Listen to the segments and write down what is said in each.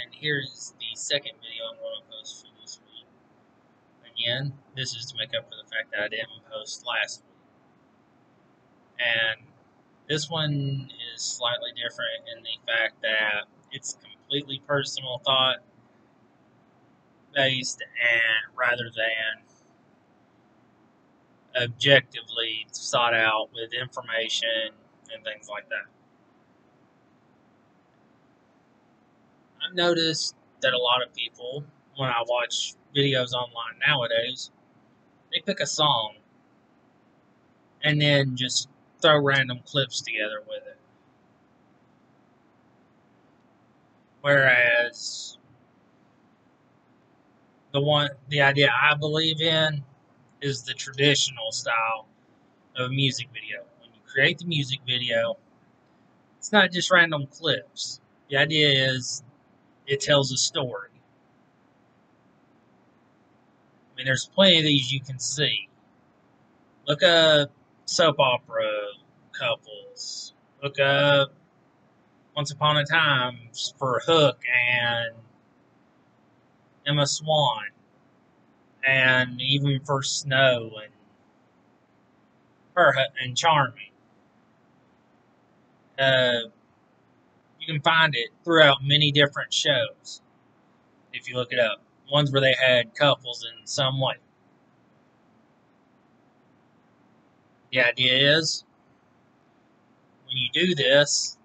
And here's the second video I'm going to post for this week. Again, this is to make up for the fact that I didn't post last week. And this one is slightly different in the fact that it's completely personal thought based and rather than objectively sought out with information and things like that. I've noticed that a lot of people, when I watch videos online nowadays, they pick a song and then just throw random clips together with it. Whereas the idea I believe in is the traditional style of a music video. When you create the music video, it's not just random clips. The idea is it tells a story. I mean, there's plenty of these you can see. Look up soap opera couples. Look up Once Upon a Time for Hook and Emma Swan. And even for Snow and Charming. You can find it throughout many different shows. If you look it up. Ones where they had couples in some way. The idea is, when you do this,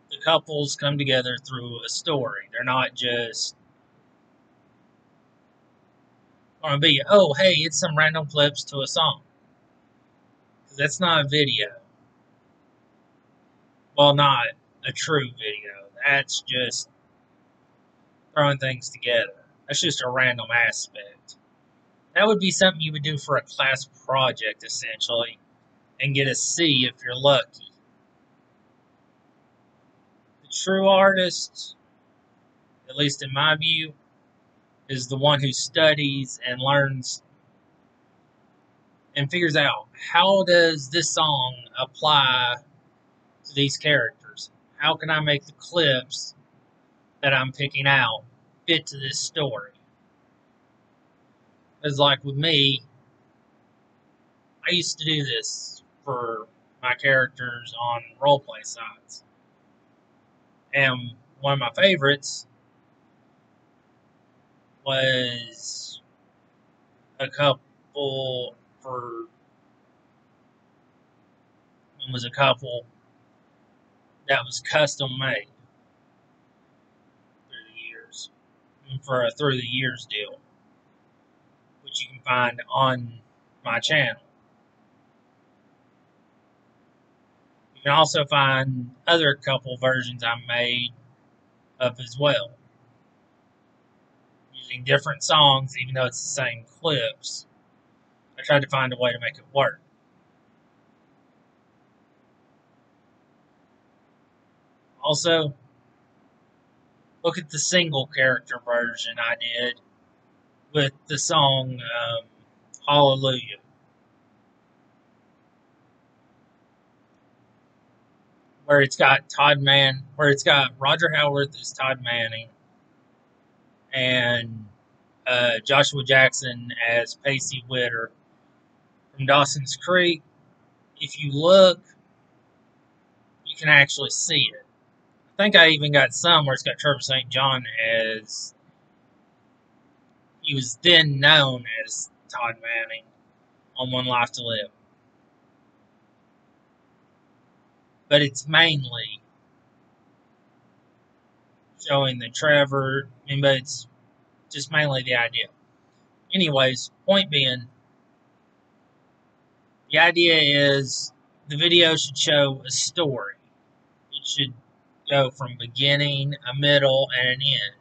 the couples come together through a story. They're not just going to be, oh, hey, it's some random clips to a song. Because that's not a video. Well, not a true video. That's just throwing things together. That's just a random aspect. That would be something you would do for a class project, essentially, and get a C if you're lucky. The true artist, at least in my view, is the one who studies and learns and figures out, how does this song apply to these characters? How can I make the clips that I'm picking out fit to this story? Because like with me, I used to do this for my characters on roleplay sites. And one of my favorites was a couple that was custom made through the years for a through the years deal, which you can find on my channel. You can also find other couple versions I made up as well, using different songs, even though it's the same clips. I tried to find a way to make it work. Also, look at the single character version I did with the song Hallelujah. Where it's got Roger Howarth as Todd Manning and Joshua Jackson as Pacey Witter from Dawson's Creek. If you look, you can actually see it. I think I even got some where it's got Trevor St. John as, he was then known as Todd Manning on One Life to Live. But it's mainly showing the Trevor, but it's just mainly the idea. Anyways, point being, the idea is the video should show a story. It should go from beginning, a middle, and an end.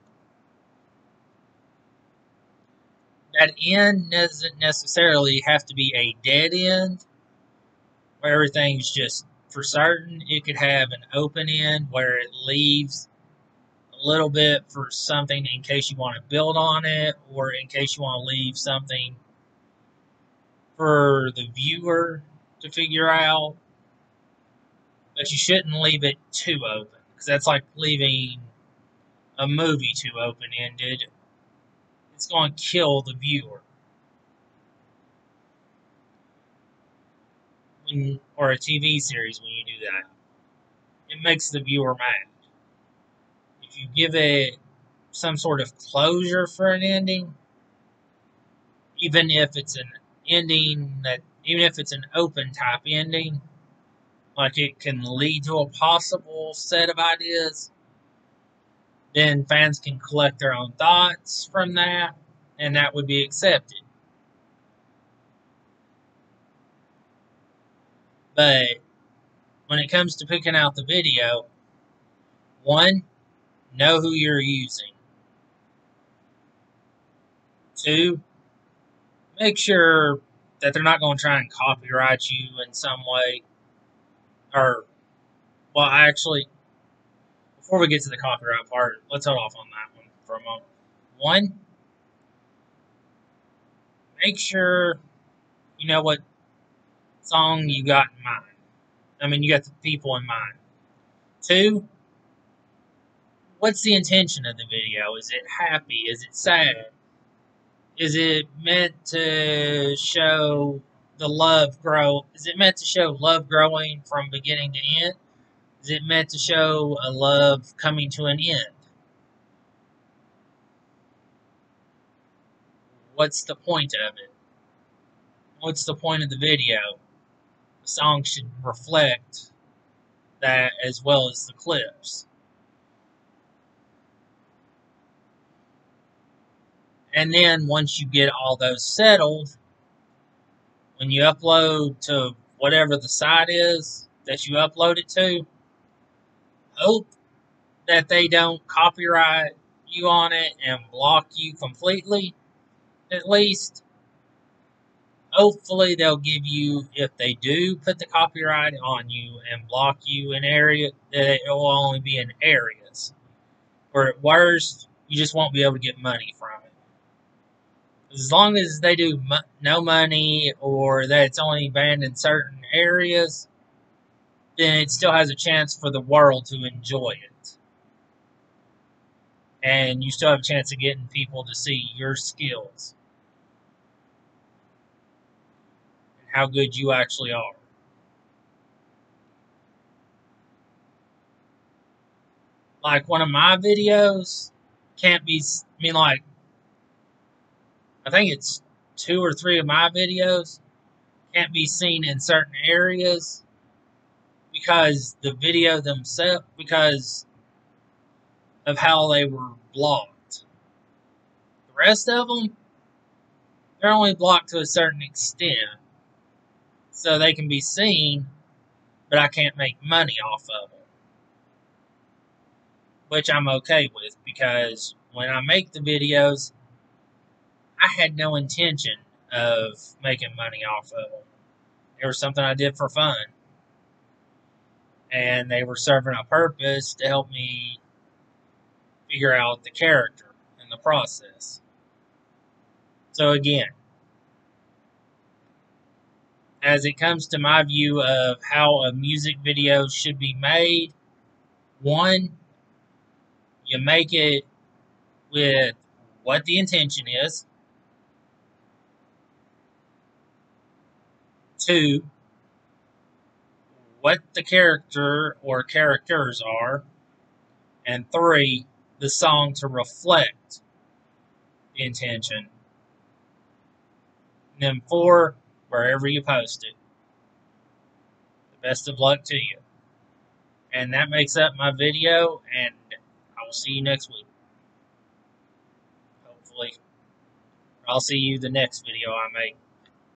That end doesn't necessarily have to be a dead end, where everything's just for certain. It could have an open end where it leaves a little bit for something in case you want to build on it, or in case you want to leave something for the viewer to figure out. But you shouldn't leave it too open, because that's like leaving a movie too open-ended, it's going to kill the viewer. Or a TV series, when you do that, it makes the viewer mad. If you give it some sort of closure for an ending, even if it's an open type ending, like it can lead to a possible set of ideas, then fans can collect their own thoughts from that, and that would be accepted. But when it comes to picking out the video, one, know who you're using. Two, make sure that they're not going to try and copyright you in some way. Or, well, actually, before we get to the copyright part, let's hold off on that one for a moment. One, make sure you know what song you got in mind. I mean, you got the people in mind. Two, what's the intention of the video? Is it happy? Is it sad? Is it meant to show the love grow? Is it meant to show love growing from beginning to end? Is it meant to show a love coming to an end? What's the point of it? What's the point of the video? The song should reflect that as well as the clips. And then once you get all those settled, when you upload to whatever the site is that you upload it to, hope that they don't copyright you on it and block you completely, at least. Hopefully they'll give you, if they do put the copyright on you and block you in area, that it will only be in areas. Or at worst, you just won't be able to get money from it. As long as they do no money, or that it's only banned in certain areas, then it still has a chance for the world to enjoy it. And you still have a chance of getting people to see your skills and how good you actually are. Like, one of my videos can't be, I mean, like, I think it's 2 or 3 of my videos can't be seen in certain areas because the video themselves, because of how they were blocked. The rest of them, they're only blocked to a certain extent, so they can be seen, but I can't make money off of them. Which I'm okay with, because when I make the videos, I had no intention of making money off of them. It was something I did for fun. And they were serving a purpose to help me figure out the character in the process. So again, as it comes to my view of how a music video should be made, one, you make it with what the intention is. Two, what the character or characters are. And three, the song to reflect the intention. And then four, wherever you post it. The best of luck to you. And that makes up my video, and I will see you next week. Hopefully. I'll see you the next video I make.